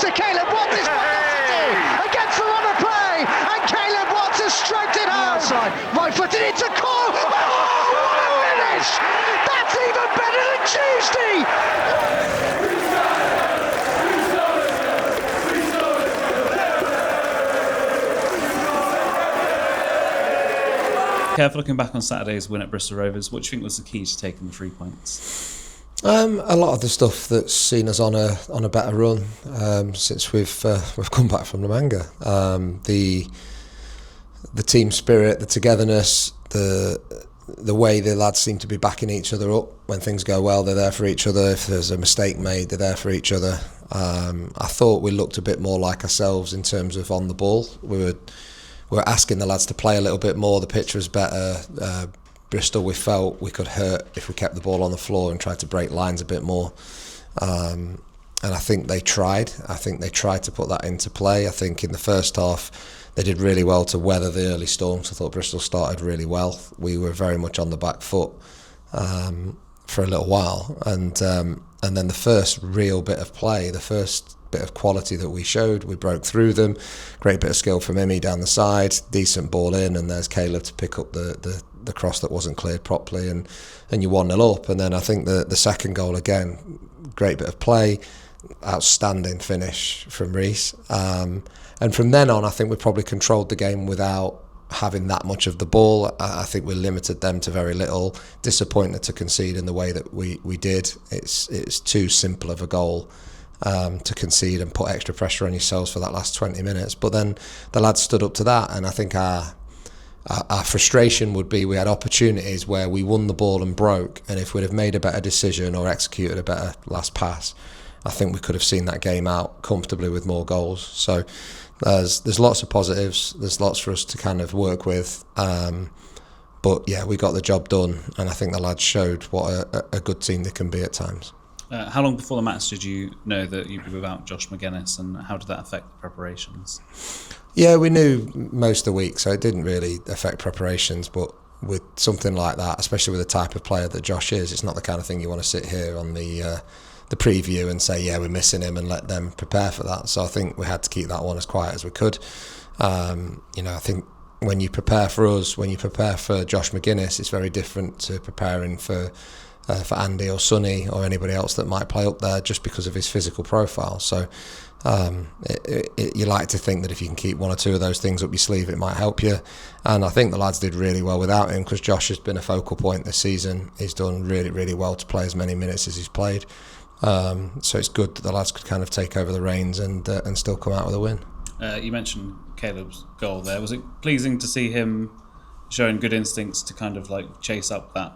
to Caleb Watts. It's against the run of play, and Caleb Watts has stroked it home. Outside, right footed into Cole. Oh, what a finish! That's even better than Tuesday. Kev, looking back on Saturday's win at Bristol Rovers, what do you think was the key to taking the 3 points? A lot of the stuff that's seen us on a better run since we've come back from the manga. The team spirit, the togetherness, the way the lads seem to be backing each other up. When things go well, they're there for each other. If there's a mistake made, they're there for each other. I thought we looked a bit more like ourselves in terms of on the ball. We were asking the lads to play a little bit more. The pitch was better. Bristol, we felt we could hurt if we kept the ball on the floor and tried to break lines a bit more. And I think they tried. I think they tried to put that into play. I think in the first half, they did really well to weather the early storms. I thought Bristol started really well. We were very much on the back foot for a little while. And then the first real bit of play, the first bit of quality that we showed, we broke through them. Great bit of skill from Imi down the side, decent ball in, and there's Caleb to pick up the cross that wasn't cleared properly, and you're 1-0 up. And then I think the second goal again, great bit of play, outstanding finish from Reece. And from then on, I think we probably controlled the game without having that much of the ball. I think we limited them to very little. Disappointed to concede in the way that we did. It's too simple of a goal to concede and put extra pressure on yourselves for that last 20 minutes. But then the lads stood up to that, and I think our frustration would be we had opportunities where we won the ball and broke, and if we'd have made a better decision or executed a better last pass, I think we could have seen that game out comfortably with more goals. So there's lots of positives, there's lots for us to kind of work with, but yeah, we got the job done, and I think the lads showed what a good team they can be at times. How long before the match did you know that you'd be without Josh McGuinness, and how did that affect the preparations? Yeah, we knew most of the week, so it didn't really affect preparations, but with something like that, especially with the type of player that Josh is, it's not the kind of thing you want to sit here on the preview and say, yeah, we're missing him, and let them prepare for that. So I think we had to keep that one as quiet as we could. I think when you prepare for us, when you prepare for Josh McGuinness, it's very different to preparing for Andy or Sonny or anybody else that might play up there, just because of his physical profile. So you like to think that if you can keep one or two of those things up your sleeve, it might help you. And I think the lads did really well without him, because Josh has been a focal point this season. He's done really, really well to play as many minutes as he's played. So it's good that the lads could kind of take over the reins and still come out with a win. You mentioned Caleb's goal there. Was it pleasing to see him showing good instincts to kind of like chase up that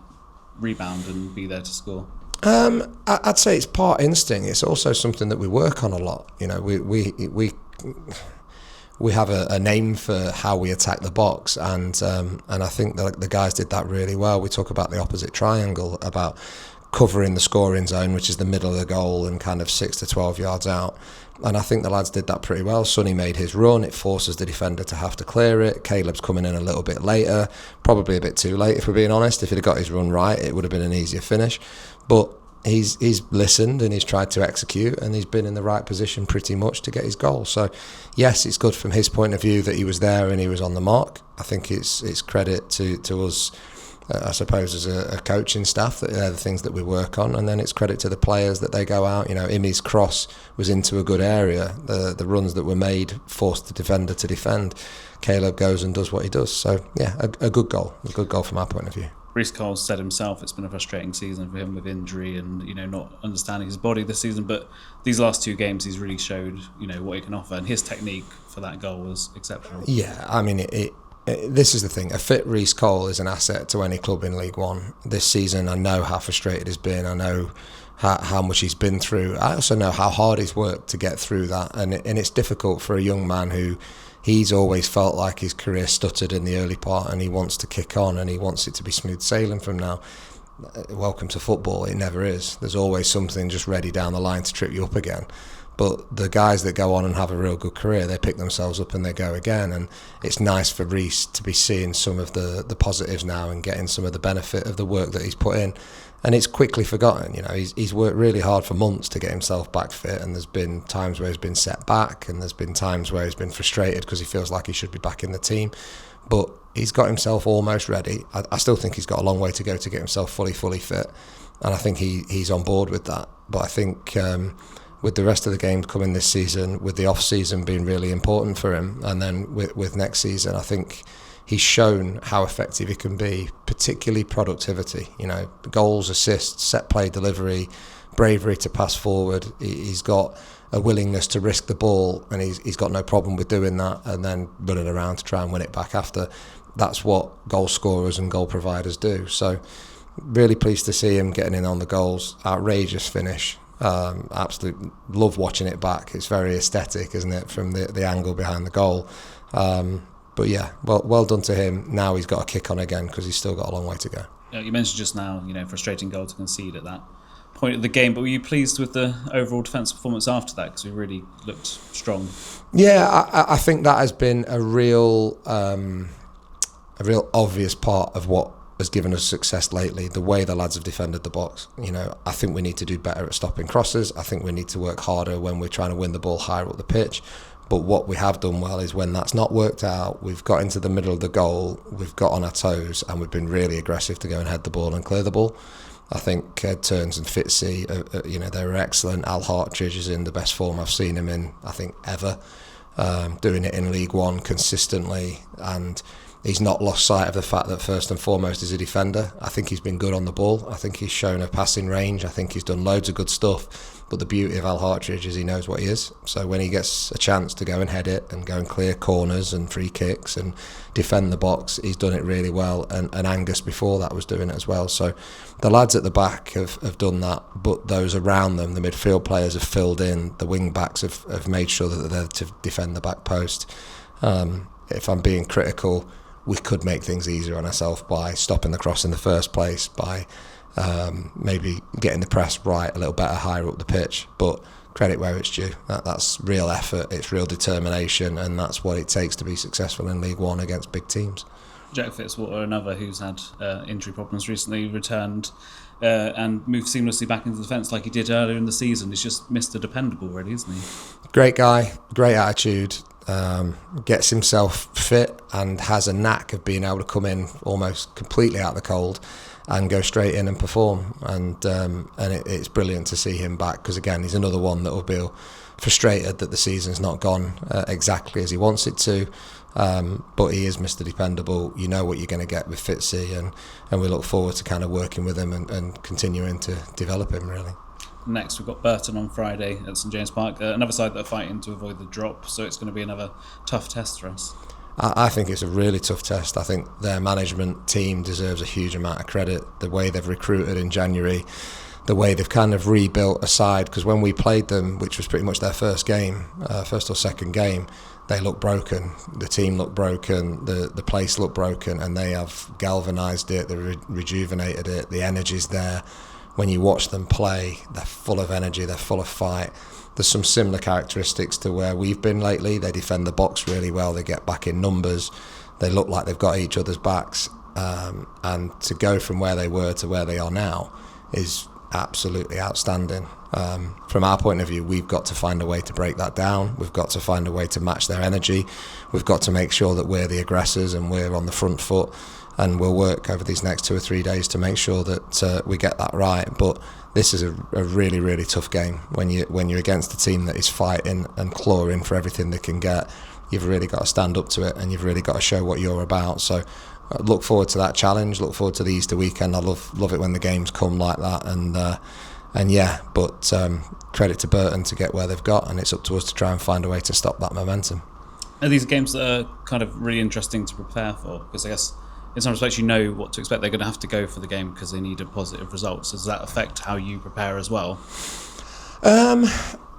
rebound and be there to score? I'd say it's part instinct. It's also something that we work on a lot. You know, we have a name for how we attack the box, and I think the guys did that really well. We talk about the opposite triangle, about covering the scoring zone, which is the middle of the goal and kind of 6 to 12 yards out. And I think the lads did that pretty well. Sonny made his run. It forces the defender to have to clear it. Caleb's coming in a little bit later, probably a bit too late if we're being honest. If he'd have got his run right, it would have been an easier finish. But he's listened and he's tried to execute, and he's been in the right position pretty much to get his goal. So yes, it's good from his point of view that he was there and he was on the mark. I think it's credit to us, I suppose, as a coaching staff, that they're the things that we work on, and then it's credit to the players that they go out. You know, Imi's cross was into a good area. The runs that were made forced the defender to defend. Caleb goes and does what he does. So yeah, a good goal from our point of view. Reece Cole said himself it's been a frustrating season for him with injury and, you know, not understanding his body this season, but these last two games he's really showed, you know, what he can offer, and his technique for that goal was exceptional. Yeah, I mean, this is the thing. A fit Reece Cole is an asset to any club in League One. This season, I know how frustrated he's been. I know how much he's been through. I also know how hard he's worked to get through that. And it's difficult for a young man who he's always felt like his career stuttered in the early part, and he wants to kick on and he wants it to be smooth sailing from now. Welcome to football. It never is. There's always something just ready down the line to trip you up again. But the guys that go on and have a real good career, they pick themselves up and they go again. And it's nice for Reece to be seeing some of the positives now and getting some of the benefit of the work that he's put in. And it's quickly forgotten. He's worked really hard for months to get himself back fit, and there's been times where he's been set back, and there's been times where he's been frustrated because he feels like he should be back in the team. But he's got himself almost ready. I still think he's got a long way to go to get himself fully fit, and I think he's on board with that. But I think with the rest of the games coming this season, with the off-season being really important for him, and then with next season, I think he's shown how effective he can be, particularly productivity. Goals, assists, set play delivery, bravery to pass forward. He's got a willingness to risk the ball, and he's got no problem with doing that, and then running around to try and win it back after. That's what goal scorers and goal providers do. So really pleased to see him getting in on the goals. Outrageous finish. Absolute love watching it back. It's very aesthetic, isn't it, from the angle behind the goal. But yeah, well done to him. Now he's got a kick on again because he's still got a long way to go. You mentioned just now, frustrating goal to concede at that point of the game, but were you pleased with the overall defence performance after that? Because we really looked strong. Yeah, I think that has been a real obvious part of what has given us success lately, the way the lads have defended the box. I think we need to do better at stopping crosses. I think we need to work harder when we're trying to win the ball higher up the pitch. But what we have done well is when that's not worked out, we've got into the middle of the goal, we've got on our toes, and we've been really aggressive to go and head the ball and clear the ball. I think Turns and Fitzy, they were excellent. Al Hartridge is in the best form I've seen him in, I think, ever. Doing it in League One consistently, and he's not lost sight of the fact that first and foremost he's a defender. I think he's been good on the ball. I think he's shown a passing range. I think he's done loads of good stuff. But the beauty of Al Hartridge is he knows what he is. So when he gets a chance to go and head it and go and clear corners and free kicks and defend the box, he's done it really well. And Angus before that was doing it as well. So the lads at the back have done that, but those around them, the midfield players have filled in. The wing backs have made sure that they're there to defend the back post. If I'm being critical, we could make things easier on ourselves by stopping the cross in the first place, by maybe getting the press right a little better higher up the pitch. But credit where it's due. That's real effort, it's real determination, and that's what it takes to be successful in League One against big teams. Jack Fitzwater, another who's had injury problems recently, returned and moved seamlessly back into defence like he did earlier in the season. He's just Mr. Dependable, really, isn't he? Great guy, great attitude. Gets himself fit and has a knack of being able to come in almost completely out of the cold and go straight in and perform, and it's brilliant to see him back, because again he's another one that will be frustrated that the season's not gone exactly as he wants it to, but he is Mr. Dependable. You know what you're going to get with Fitzy, and we look forward to kind of working with him and continuing to develop him really. Next, we've got Burton on Friday at St James Park, another side that are fighting to avoid the drop, so it's going to be another tough test for us. I think it's a really tough test. I think their management team deserves a huge amount of credit. The way they've recruited in January, the way they've kind of rebuilt a side, because when we played them, which was pretty much their first or second game, they looked broken. The team looked broken, the place looked broken, and they have galvanised it, they've rejuvenated it, the energy's there. When you watch them play, they're full of energy, they're full of fight. There's some similar characteristics to where we've been lately. They defend the box really well, they get back in numbers, they look like they've got each other's backs, and to go from where they were to where they are now is absolutely outstanding. From our point of view, we've got to find a way to break that down. We've got to find a way to match their energy. We've got to make sure that we're the aggressors and we're on the front foot. And we'll work over these next 2 or 3 days to make sure that we get that right. But this is a really, really tough game. When you're against a team that is fighting and clawing for everything they can get, you've really got to stand up to it, and you've really got to show what you're about. So look forward to that challenge. Look forward to the Easter weekend. I love it when the games come like that. But credit to Burton to get where they've got, and it's up to us to try and find a way to stop that momentum. Are these games that are kind of really interesting to prepare for? Because I guess in some respects you know what to expect. They're going to have to go for the game because they need a positive result. So does that affect how you prepare as well?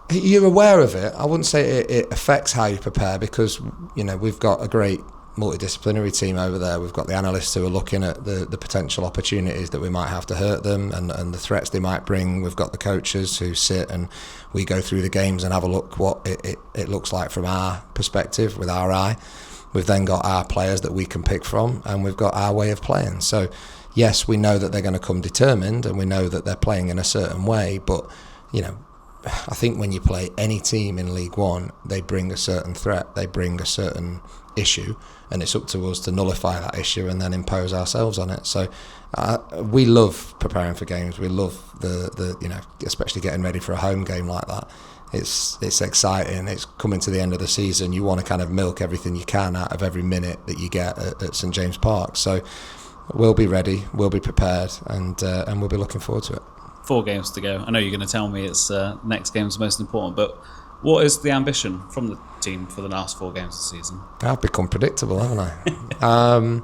You're aware of it. I wouldn't say it affects how you prepare, because we've got a great multidisciplinary team over there. We've got the analysts who are looking at the potential opportunities that we might have to hurt them and the threats they might bring. We've got the coaches who sit and we go through the games and have a look what it looks like from our perspective, with our eye. We've then got our players that we can pick from, and we've got our way of playing. So yes, we know that they're going to come determined, and we know that they're playing in a certain way, but I think when you play any team in League One, they bring a certain threat, they bring a certain issue, and it's up to us to nullify that issue and then impose ourselves on it. So we love preparing for games. We love the especially getting ready for a home game like that. It's exciting. It's coming to the end of the season. You want to kind of milk everything you can out of every minute that you get at St James Park. So we'll be ready, we'll be prepared, and we'll be looking forward to it. 4 games to go. I know you're going to tell me it's next game's most important, but what is the ambition from the team for the last 4 games of the season? I've become predictable, haven't I?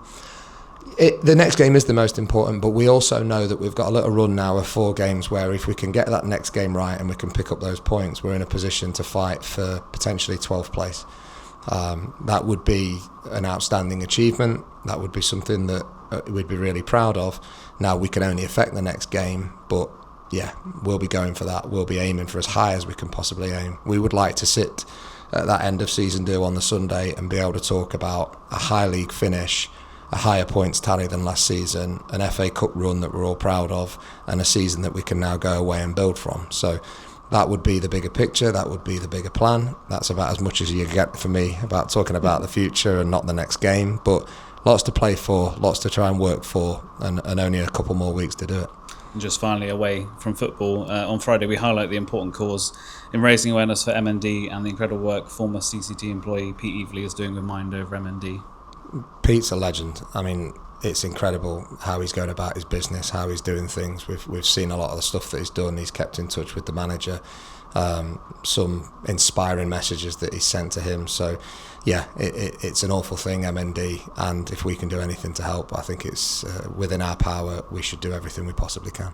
The next game is the most important, but we also know that we've got a little run now of 4 games where if we can get that next game right and we can pick up those points, we're in a position to fight for potentially 12th place. That would be an outstanding achievement. That would be something that we'd be really proud of. Now, we can only affect the next game, but yeah, we'll be going for that. We'll be aiming for as high as we can possibly aim. We would like to sit at that end of season do on the Sunday and be able to talk about a high league finish, a higher points tally than last season, an FA Cup run that we're all proud of, and a season that we can now go away and build from. So that would be the bigger picture, that would be the bigger plan. That's about as much as you get from me about talking about the future and not the next game, but lots to play for, lots to try and work for, and only a couple more weeks to do it. And just finally, away from football, on Friday we highlight the important cause in raising awareness for MND and the incredible work former CCT employee Pete Evely is doing with Mind Over MND. Pete's a legend. I mean, it's incredible how he's going about his business, how he's doing things. We've seen a lot of the stuff that he's done. He's kept in touch with the manager, some inspiring messages that he's sent to him. So yeah, it's an awful thing, MND, and if we can do anything to help, I think it's within our power. We should do everything we possibly can.